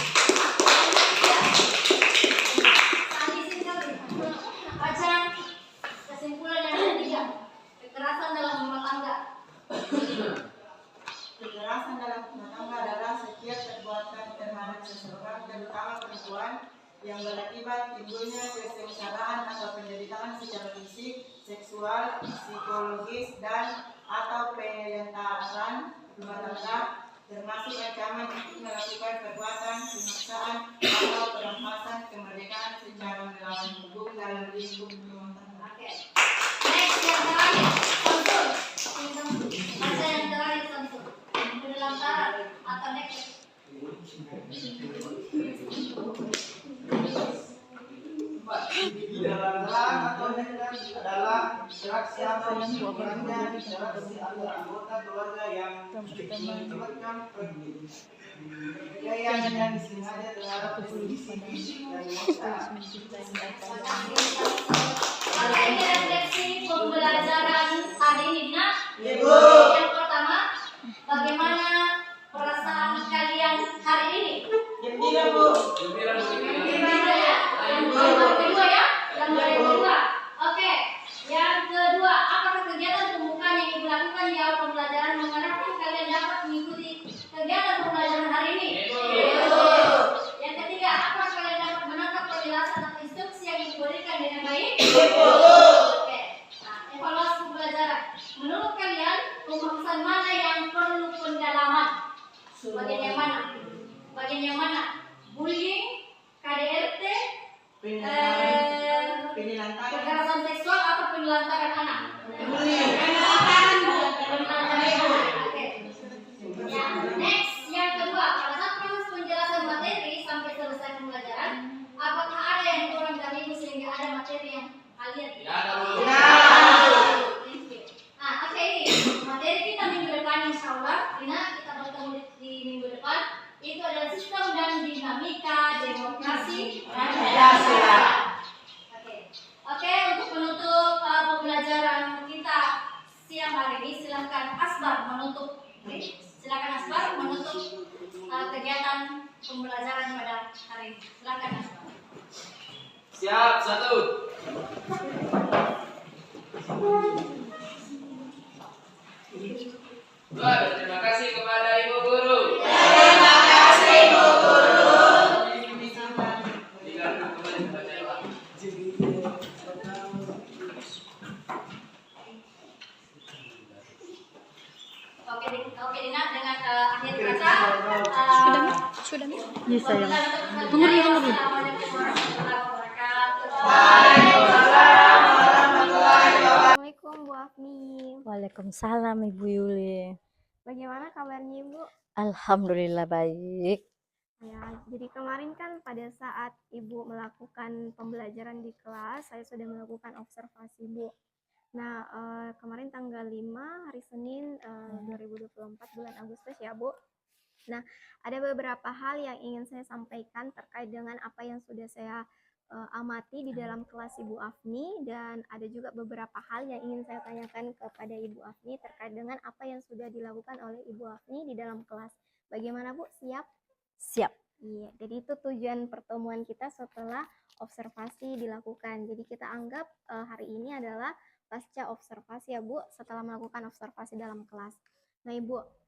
Baca kesimpulan yang ketiga, kekerasan dalam rumah tangga. Kekerasan dalam rumah tangga adalah setiap perbuatan terhadap seseorang, terutama perempuan, yang berakibat timbulnya kesengsaraan atau penderitaan secara fisik, seksual, psikologis, dan atau penyelenggarakan rumah tangga, termasuk ancaman untuk melakukan perbuatan pemaksaan atau perampasan kemerdekaan secara melawan hukum dalam lingkup rumah tangga. Oke. Next yang terakhir, Samsul. Baca yang terakhir Samsul. Penelantaran atau next. Penelantaran atau next adalah interaksi atau hubungannya interaksi antara anggota keluarga yang menyebabkan pertikaian yang disengaja terhadap kondisi fisik dan emosional. Oke, ini refleksi pembelajaran hari ini, Dina. Ibu. Yang pertama, bagaimana perasaan kalian hari ini? Gembira, Bu. Gembira ya? Yang kedua ya? Yang kedua. Oke. Yang kedua, apakah kegiatan pembukaan yang ibu lakukan di awal pembelajaran mengharapkan kalian dapat mengikuti kegiatan pembelajaran hari ini? Yang ketiga, apakah kalian dapat menangkap penjelasan atau instruksi yang ibu berikan dengan baik? Oke. Nah, evaluasi pembelajaran. Menurut kalian, pembahasan mana yang perlu pendalaman? Bagian yang mana? Bagian yang mana? Bullying, KDRT, kekerasan seksual atau penelantaran anak? Penelantaran anak. Oke. Ya, next yang kedua, pada saat proses penjelasan materi sampai selesai pembelajaran, apakah ada yang kurang dari ibu sehingga ada materi yang kalian tidak? Thank you. Nah, oke, ini materi kita minggu depan insyaallah, Rina, kita bertemu di minggu depan. Itu adalah sistem dan dinamika demokrasi dan Pancasila. Oke, untuk penutup pembelajaran kita siang hari ini, silakan Asbar menutup. Silakan Asbar menutup kegiatan pembelajaran pada hari ini. Silakan Asbar. Siap, satu. Terima kasih kepada Ibu Guru. Terima kasih, Bu Guru. Oke, Dina, dengan akhir kata Sudah. bisa ya. Tunggu. Assalamualaikum warahmatullahi wabarakatuh. Waalaikumsalam warahmatullahi wabarakatuh. Assalamualaikum Bu Afni. Waalaikumsalam Ibu Yuli. Bagaimana kabarnya Ibu? Alhamdulillah baik. Ya, jadi kemarin kan pada saat Ibu melakukan pembelajaran di kelas, saya sudah melakukan observasi Bu. Nah, kemarin tanggal 5 hari Senin 2024 bulan Agustus ya Bu. Nah, ada beberapa hal yang ingin saya sampaikan terkait dengan apa yang sudah saya amati di dalam kelas Ibu Afni, dan ada juga beberapa hal yang ingin saya tanyakan kepada Ibu Afni terkait dengan apa yang sudah dilakukan oleh Ibu Afni di dalam kelas. Bagaimana Bu? Siap? Siap. Iya, jadi itu tujuan pertemuan kita setelah observasi dilakukan. Jadi kita anggap hari ini adalah pasca observasi ya Bu, setelah melakukan observasi dalam kelas. Nah Ibu,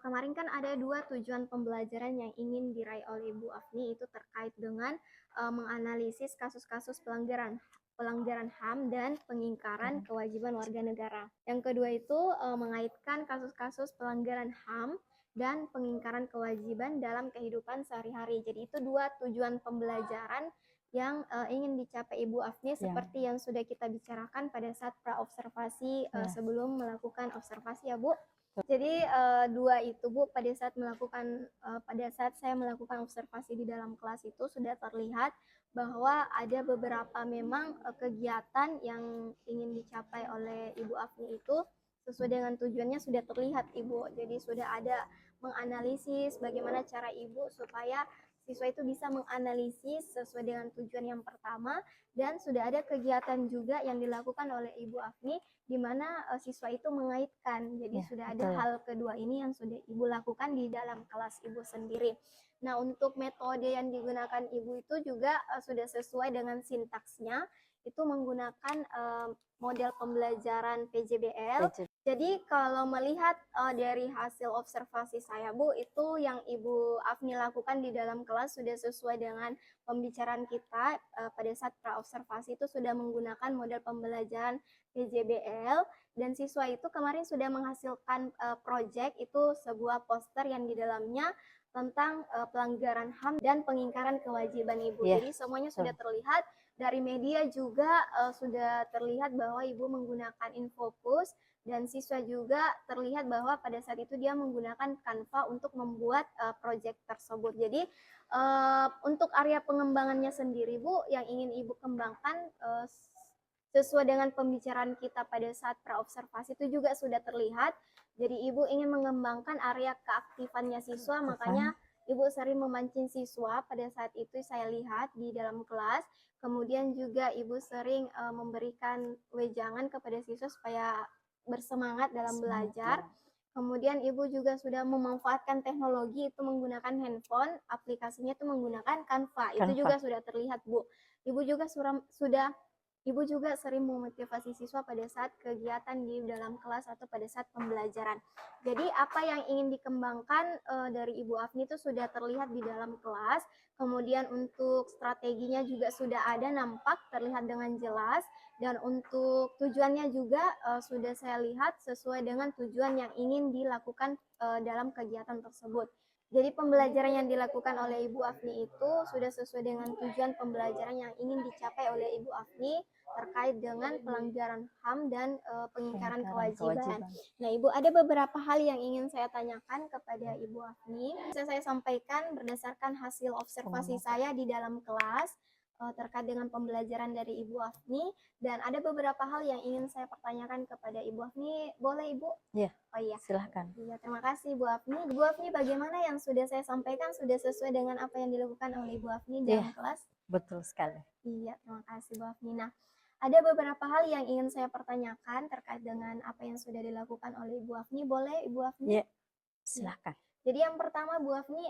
kemarin kan ada 2 tujuan pembelajaran yang ingin diraih oleh Ibu Afni, itu terkait dengan menganalisis kasus-kasus pelanggaran HAM dan pengingkaran kewajiban warga negara. Yang kedua itu mengaitkan kasus-kasus pelanggaran HAM dan pengingkaran kewajiban dalam kehidupan sehari-hari. Jadi itu 2 tujuan pembelajaran yang ingin dicapai Ibu Afni seperti yang sudah kita bicarakan pada saat pra-observasi sebelum melakukan observasi ya Bu. Jadi 2 itu Bu, pada saat saya melakukan observasi di dalam kelas itu sudah terlihat bahwa ada beberapa memang kegiatan yang ingin dicapai oleh Ibu Afni itu sesuai dengan tujuannya sudah terlihat Ibu. Jadi sudah ada menganalisis bagaimana cara Ibu supaya siswa itu bisa menganalisis sesuai dengan tujuan yang pertama, dan sudah ada kegiatan juga yang dilakukan oleh Ibu Afni di mana siswa itu mengaitkan. Jadi sudah ada hal kedua ini yang sudah Ibu lakukan di dalam kelas Ibu sendiri. Nah, untuk metode yang digunakan Ibu itu juga sudah sesuai dengan sintaksnya, itu menggunakan model pembelajaran PJBL. Jadi kalau melihat dari hasil observasi saya Bu, itu yang Ibu Afni lakukan di dalam kelas sudah sesuai dengan pembicaraan kita pada saat pra-observasi, itu sudah menggunakan model pembelajaran PJBL, dan siswa itu kemarin sudah menghasilkan project, itu sebuah poster yang di dalamnya tentang pelanggaran HAM dan pengingkaran kewajiban Ibu. Jadi semuanya sudah terlihat, dari media juga sudah terlihat bahwa Ibu menggunakan Infocus, dan siswa juga terlihat bahwa pada saat itu dia menggunakan Canva untuk membuat project tersebut. Jadi untuk area pengembangannya sendiri Bu, yang ingin Ibu kembangkan sesuai dengan pembicaraan kita pada saat pra-observasi itu juga sudah terlihat. Jadi Ibu ingin mengembangkan area keaktifannya siswa, makanya Ibu sering memancing siswa pada saat itu saya lihat di dalam kelas. Kemudian juga Ibu sering memberikan wejangan kepada siswa supaya bersemangat dalam belajar. Kemudian Ibu juga sudah memanfaatkan teknologi itu menggunakan handphone, aplikasinya itu menggunakan Canva. Itu juga sudah terlihat Bu. Ibu juga sering memotivasi siswa pada saat kegiatan di dalam kelas atau pada saat pembelajaran. Jadi apa yang ingin dikembangkan dari Ibu Afni itu sudah terlihat di dalam kelas. Kemudian untuk strateginya juga sudah ada, nampak terlihat dengan jelas. Dan untuk tujuannya juga sudah saya lihat sesuai dengan tujuan yang ingin dilakukan dalam kegiatan tersebut. Jadi pembelajaran yang dilakukan oleh Ibu Afni itu sudah sesuai dengan tujuan pembelajaran yang ingin dicapai oleh Ibu Afni terkait dengan pelanggaran HAM dan pengingkaran kewajiban. Nah Ibu, ada beberapa hal yang ingin saya tanyakan kepada Ibu Afni. Bisa saya sampaikan berdasarkan hasil observasi saya di dalam kelas terkait dengan pembelajaran dari Ibu Afni, dan ada beberapa hal yang ingin saya pertanyakan kepada Ibu Afni. Boleh Ibu? Iya. Oh iya. Silahkan. Iya, terima kasih Ibu Afni. Ibu Afni, bagaimana yang sudah saya sampaikan sudah sesuai dengan apa yang dilakukan oleh Ibu Afni dalam kelas? Betul sekali. Iya, terima kasih Bu Afni. Nah, ada beberapa hal yang ingin saya pertanyakan terkait dengan apa yang sudah dilakukan oleh Ibu Afni. Boleh Ibu Afni? Iya, silahkan. Jadi yang pertama Bu Afni,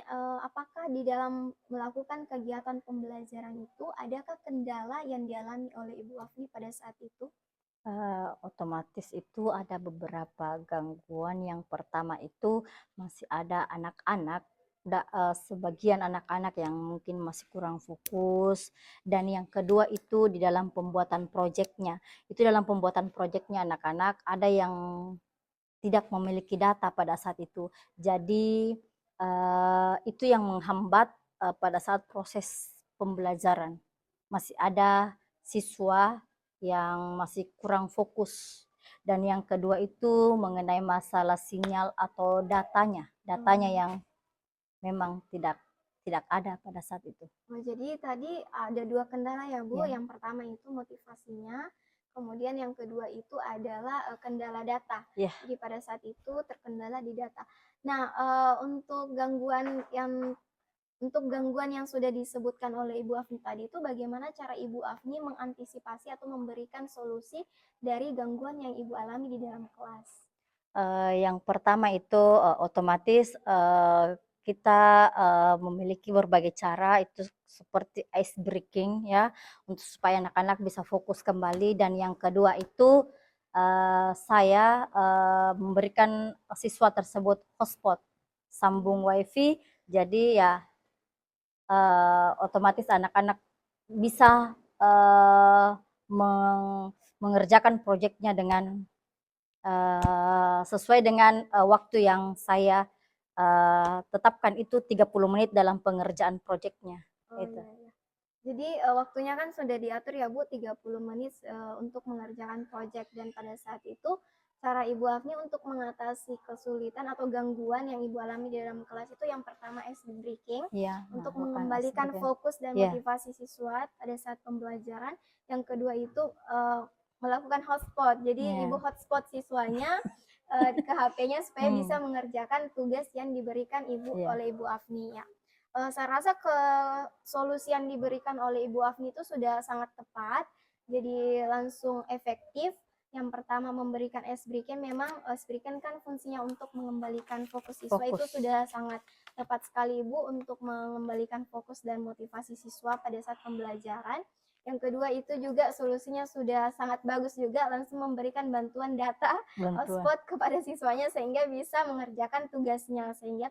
apakah di dalam melakukan kegiatan pembelajaran itu adakah kendala yang dialami oleh Ibu Afni pada saat itu? Otomatis itu ada beberapa gangguan. Yang pertama itu masih ada anak-anak, sebagian anak-anak yang mungkin masih kurang fokus, dan yang kedua itu di dalam pembuatan proyeknya. Itu dalam pembuatan proyeknya anak-anak ada yang tidak memiliki data pada saat itu. Jadi itu yang menghambat pada saat proses pembelajaran. Masih ada siswa yang masih kurang fokus. Dan yang kedua itu mengenai masalah sinyal atau datanya yang memang tidak ada pada saat itu. Oh, jadi tadi ada 2 kendala ya, Bu. Ya. Yang pertama itu motivasinya, kemudian yang kedua itu adalah, kendala data. Ya. Jadi pada saat itu terkendala di data. Nah, untuk gangguan yang sudah disebutkan oleh Ibu Afni tadi itu bagaimana cara Ibu Afni mengantisipasi atau memberikan solusi dari gangguan yang Ibu alami di dalam kelas? Yang pertama itu, otomatis, kita, memiliki berbagai cara itu seperti ice breaking ya, untuk supaya anak-anak bisa fokus kembali. Dan yang kedua itu, saya, memberikan siswa tersebut hotspot, sambung WiFi, jadi ya otomatis anak-anak bisa, mengerjakan proyeknya dengan sesuai dengan waktu yang saya tetapkan itu 30 menit dalam pengerjaan proyeknya. Oh, Itu. iya iya. Jadi, waktunya kan sudah diatur ya, Bu, 30 menit, untuk mengerjakan proyek dan pada saat itu cara Ibu Afni untuk mengatasi kesulitan atau gangguan yang Ibu alami di dalam kelas itu yang pertama ice breaking, Iya, untuk melakukan mengembalikan SBK. fokus dan Iya. motivasi siswa pada saat pembelajaran. Yang kedua itu, melakukan hotspot. Jadi Iya. Ibu hotspot siswanya, ke HP-nya supaya bisa mengerjakan tugas yang diberikan Iya. oleh Ibu Afni ya. Saya rasa solusi yang diberikan oleh Ibu Afni itu sudah sangat tepat, jadi langsung efektif. Yang pertama memberikan ice breaking, memang ice breaking kan fungsinya untuk mengembalikan fokus siswa, itu sudah sangat tepat sekali Ibu untuk mengembalikan fokus dan motivasi siswa pada saat pembelajaran. Yang kedua itu juga solusinya sudah sangat bagus juga, langsung memberikan bantuan data hotspot kepada siswanya sehingga bisa mengerjakan tugasnya. Sehingga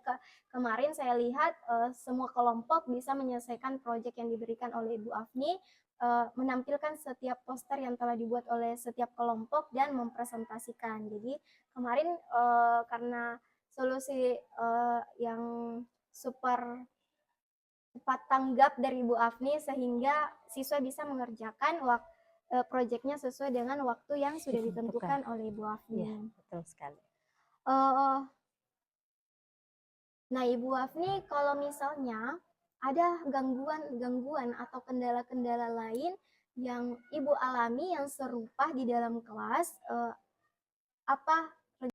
kemarin saya lihat semua kelompok bisa menyelesaikan proyek yang diberikan oleh Ibu Afni, menampilkan setiap poster yang telah dibuat oleh setiap kelompok dan mempresentasikan. Jadi kemarin karena solusi yang super cepat tanggap dari Ibu Afni sehingga siswa bisa mengerjakan proyeknya sesuai dengan waktu yang sudah ditentukan oleh Ibu Afni. Iya, betul sekali. Nah, Ibu Afni, kalau misalnya ada gangguan atau kendala-kendala lain yang Ibu alami yang serupa di dalam kelas, apa